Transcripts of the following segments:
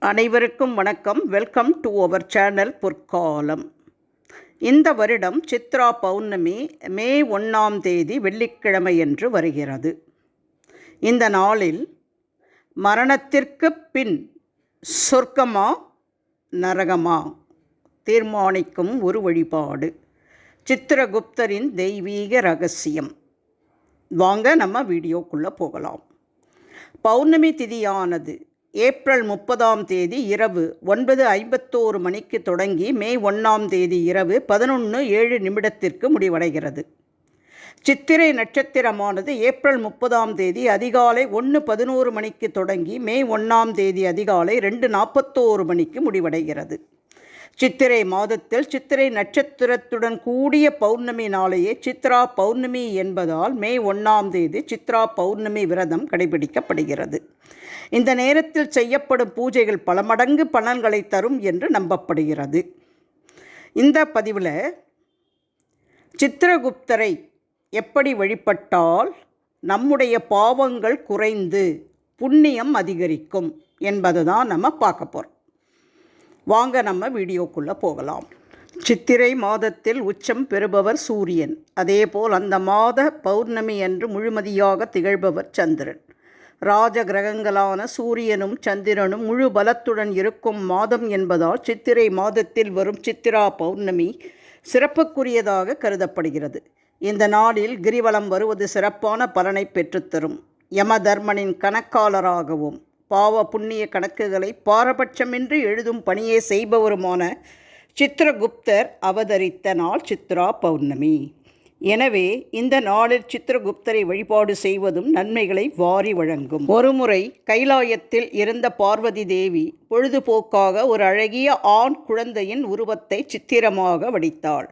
அனைவருக்கும் வணக்கம். Welcome to our channel பொற்காலம். இந்த வருடம் சித்ரா பௌர்ணமி மே 1ஆம் தேதி வெள்ளிக்கிழமையன்று வருகிறது. இந்த நாளில் மரணத்திற்கு பின் சொர்க்கமா நரகமா தீர்மானிக்கும் ஒரு வழிபாடு. சித்திரகுப்தரின் தெய்வீக ரகசியம். வாங்க நம்ம வீடியோக்குள்ளே போகலாம். பௌர்ணமி திதியானது ஏப்ரல் 30ஆம் தேதி இரவு 9:51 மணிக்கு தொடங்கி மே 1ஆம் தேதி இரவு 11:07 முடிவடைகிறது. சித்திரை நட்சத்திரமானது ஏப்ரல் 30ஆம் தேதி அதிகாலை 1:11 மணிக்கு தொடங்கி மே 1ஆம் தேதி அதிகாலை 2:41 மணிக்கு முடிவடைகிறது. சித்திரை மாதத்தில் சித்திரை நட்சத்திரத்துடன் கூடிய பௌர்ணமி நாளையே சித்ரா பௌர்ணமி என்பதால் மே 1ஆம் தேதி சித்ரா பௌர்ணமி விரதம் கடைபிடிக்கப்படுகிறது. இந்த நேரத்தில் செய்யப்படும் பூஜைகள் பல மடங்கு பலன்களை தரும் என்று நம்பப்படுகிறது. இந்த பதிவில் சித்திரகுப்தரை எப்படி வழிபட்டால் நம்முடைய பாவங்கள் குறைந்து புண்ணியம் அதிகரிக்கும் என்பது தான் நம்ம பார்க்க போகிறோம். வாங்க நம்ம வீடியோக்குள்ளே போகலாம். சித்திரை மாதத்தில் உச்சம் பெறுபவர் சூரியன். அதேபோல் அந்த மாத பௌர்ணமி அன்று முழுமதியாக திகழ்பவர் சந்திரன். ராஜ கிரகங்களான சூரியனும் சந்திரனும் முழு பலத்துடன் இருக்கும் மாதம் என்பதால் சித்திரை மாதத்தில் வரும் சித்திரா பௌர்ணமி சிறப்புக்குரியதாக கருதப்படுகிறது. இந்த நாளில் கிரிவலம் வருவது சிறப்பான பலனை பெற்றுத்தரும். யமதர்மனின் கணக்காளராகவும் பாவ புண்ணிய கணக்குகளை பாரபட்சமின்றி எழுதும் பணியை செய்பவருமான சித்திரகுப்தர் அவதரித்த நாள் சித்ரா பௌர்ணமி. எனவே இந்த நாளில் சித்திரகுப்தரை வழிபாடு செய்வதும் நன்மைகளை வாரி வழங்கும். ஒருமுறை கைலாயத்தில் இருந்த பார்வதி தேவி பொழுதுபோக்காக ஒரு அழகிய ஆண் குழந்தையின் உருவத்தை சித்திரமாக வடித்தாள்.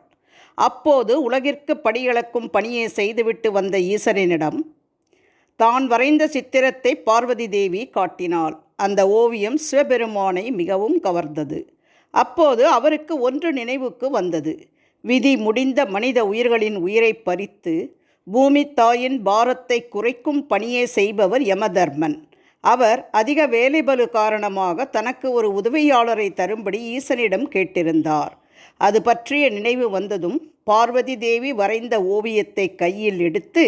அப்போது உலகிற்கு படியளக்கும் பணியை செய்துவிட்டு வந்த ஈசனிடம் தான் வரைந்த சித்திரத்தை பார்வதி தேவி காட்டினாள். அந்த ஓவியம் சிவபெருமானை மிகவும் கவர்ந்தது. அப்போது அவருக்கு ஒன்று நினைவுக்கு வந்தது. விதி முடிந்த மனித உயிர்களின் உயிரை பறித்து பூமி தாயின் பாரத்தை குறைக்கும் பணியை செய்பவர் யமதர்மன். அவர் அதிக வேலைபளு காரணமாக தனக்கு ஒரு உதவியாளரை தரும்படி ஈசனிடம் கேட்டிருந்தார். அது பற்றிய நினைவு வந்ததும் பார்வதி தேவி வரைந்த ஓவியத்தை கையில் எடுத்து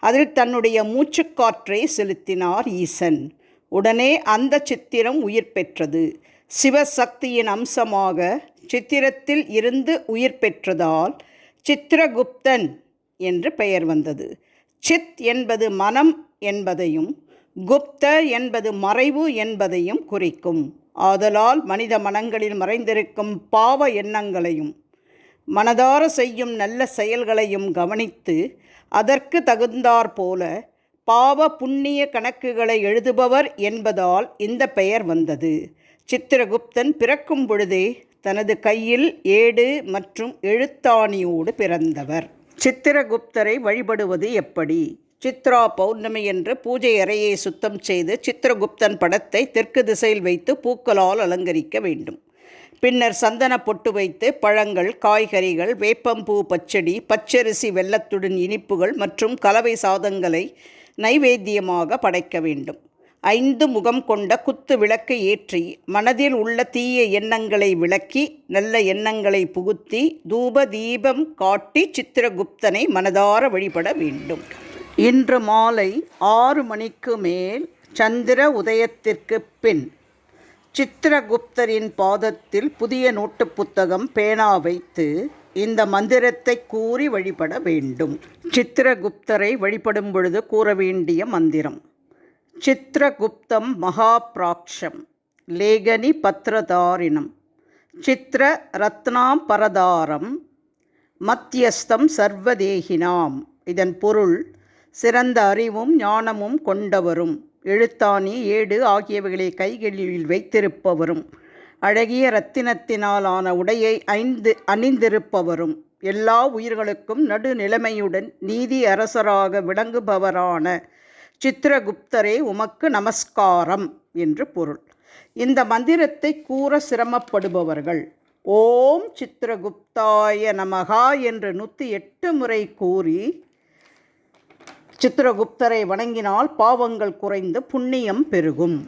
அதில் தன்னுடைய மூச்சுக்காற்றை செலுத்தினார் ஈசன். உடனே அந்த சித்திரம் உயிர் பெற்றது. சிவசக்தியின் அம்சமாக சித்திரத்தில் இருந்து உயிர் பெற்றதால் சித்திரகுப்தன் என்று பெயர் வந்தது. சித் என்பது மனம் என்பதையும் குப்த என்பது மறைவு என்பதையும் குறிக்கும். ஆதலால் மனித மனங்களில் மறைந்திருக்கும் பாவ எண்ணங்களையும் மனதார செய்யும் நல்ல செயல்களையும் கவனித்து அதற்கு தகுந்தாற்போல பாவ புண்ணிய கணக்குகளை எழுதுபவர் என்பதால் இந்த பெயர் வந்தது. சித்திரகுப்தன் பிறக்கும் பொழுதே தனது கையில் ஏடு மற்றும் எழுத்தாணியோடு பிறந்தவர். சித்திரகுப்தரை வழிபடுவது எப்படி? சித்ரா பௌர்ணமி என்று பூஜை அறையை சுத்தம் செய்து சித்திரகுப்தன் படத்தை தெற்கு திசையில் வைத்து பூக்களால் அலங்கரிக்க வேண்டும். பின்னர் சந்தன பொட்டு வைத்து பழங்கள், காய்கறிகள், வேப்பம்பூ பச்சடி, பச்சரிசி வெல்லத்துடன் இனிப்புகள் மற்றும் கலவை சாதங்களை நைவேத்தியமாக படைக்க வேண்டும். 5 முகம் கொண்ட குத்து விளக்கு ஏற்றி மனதில் உள்ள தீய எண்ணங்களை விளக்கி நல்ல எண்ணங்களை புகுத்தி தூப தீபம் காட்டி சித்திரகுப்தனை மனதார வழிபட வேண்டும். இன்று மாலை 6 மணிக்கு மேல் சந்திர உதயத்திற்கு பின் சித்திரகுப்தரின் பாதத்தில் புதிய நோட்டு புத்தகம் பேனா வைத்து இந்த மந்திரத்தை கூறி வழிபட வேண்டும். சித்திரகுப்தரை வழிபடும் பொழுது கூற வேண்டிய மந்திரம்: சித்திரகுப்தம் மகாப்ராக்ஷம் லேகனி பத்ரதாரிணம் சித்திர ரத்னாம்பரதாரம் மத்தியஸ்தம் சர்வதேகினாம். இதன் பொருள் சிறந்த அறிவும் ஞானமும் கொண்டவரும் எழுத்தாணி, ஏடு ஆகியவைகளை கைகளில் வைத்திருப்பவரும் அழகிய இரத்தினத்தினாலான உடையை அணிந்திருப்பவரும் எல்லா உயிர்களுக்கும் நடுநிலைமையுடன் நீதி அரசராக விளங்குபவரான சித்திரகுப்தரே உமக்கு நமஸ்காரம் என்று பொருள். இந்த மந்திரத்தை கூற சிரமப்படுபவர்கள் ஓம் சித்திரகுப்தாய நமகா என்று 108 முறை கூறி சித்திரகுப்தரை வணங்கினால் பாவங்கள் குறைந்து புண்ணியம் பெருகும்.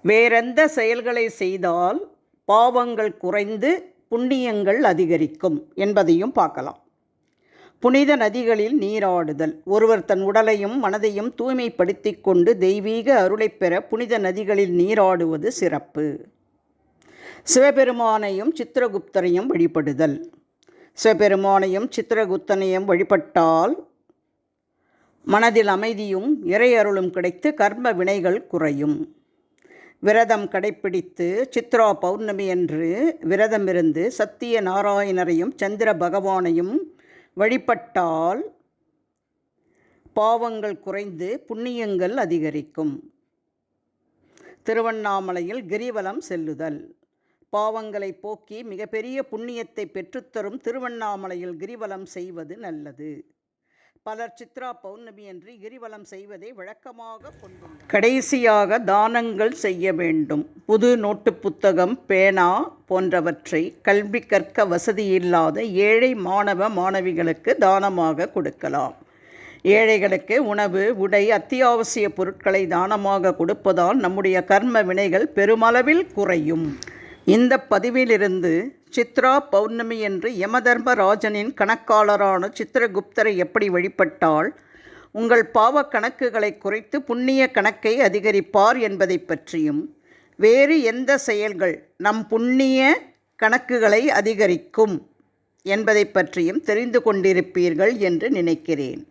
வேறெந்த செயல்களை செய்தால் பாவங்கள் குறைந்து புண்ணியங்கள் அதிகரிக்கும் என்பதையும் பார்க்கலாம். புனித நதிகளில் நீராடுதல். ஒருவர் தன் உடலையும் மனதையும் தூய்மைப்படுத்தி கொண்டு தெய்வீக அருளைப் பெற புனித நதிகளில் நீராடுவது சிறப்பு. சிவபெருமானையும் சித்திரகுப்தரையும் வழிபடுதல். சிவபெருமானையும் சித்திரகுப்தனையும் வழிபட்டால் மனதில் அமைதியும் இறை அருளும் கிடைத்து கர்ம வினைகள் குறையும். விரதம் கடைப்பிடித்து சித்ரா பௌர்ணமி அன்று விரதமிருந்து சத்திய நாராயணரையும் சந்திர பகவானையும் வழிபட்டால் பாவங்கள் குறைந்து புண்ணியங்கள் அதிகரிக்கும். திருவண்ணாமலையில் கிரிவலம் செல்லுதல். பாவங்களை போக்கி மிகப்பெரிய புண்ணியத்தை பெற்றுத்தரும் திருவண்ணாமலையில் கிரிவலம் செய்வது நல்லது. பலர் சித்ரா பௌர்ணமி அன்று கிரிவலம் செய்வதை வழக்கமாக கொண்டுள்ளனர். கடைசியாக தானங்கள் செய்ய வேண்டும். புது நோட்டு புத்தகம், பேனா போன்றவற்றை கல்வி கற்க வசதியில்லாத ஏழை மாணவ மாணவிகளுக்கு தானமாக கொடுக்கலாம். ஏழைகளுக்கு உணவு, உடை, அத்தியாவசிய பொருட்களை தானமாக கொடுப்பதால் நம்முடைய கர்ம வினைகள் பெருமளவில் குறையும். இந்த பதிவிலிருந்து சித்ரா பௌர்ணமி என்று யமதர்மராஜனின் கணக்காளரான சித்திரகுப்தரை எப்படி வழிபட்டால் உங்கள் பாவ கணக்குகளை குறைத்து புண்ணிய கணக்கை அதிகரிப்பார் என்பதை பற்றியும், வேறு எந்த செயல்கள் நம் புண்ணிய கணக்குகளை அதிகரிக்கும் என்பதை பற்றியும் தெரிந்து கொண்டிருப்பீர்கள் என்று நினைக்கிறேன்.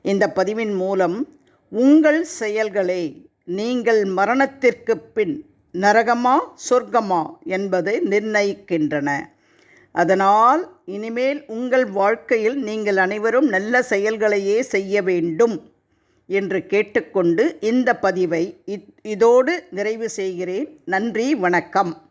இந்த பதிவின் மூலம் உங்கள் செயல்களை நீங்கள் மரணத்திற்கு பின் நரகமா சொர்க்கமா என்பதை நிர்ணயிக்கின்றன. அதனால் இனிமேல் உங்கள் வாழ்க்கையில் நீங்கள் அனைவரும் நல்ல செயல்களையே செய்ய வேண்டும் என்று கேட்டுக்கொண்டு இந்த பதிவை இதோடு நிறைவு செய்கிறேன். நன்றி, வணக்கம்.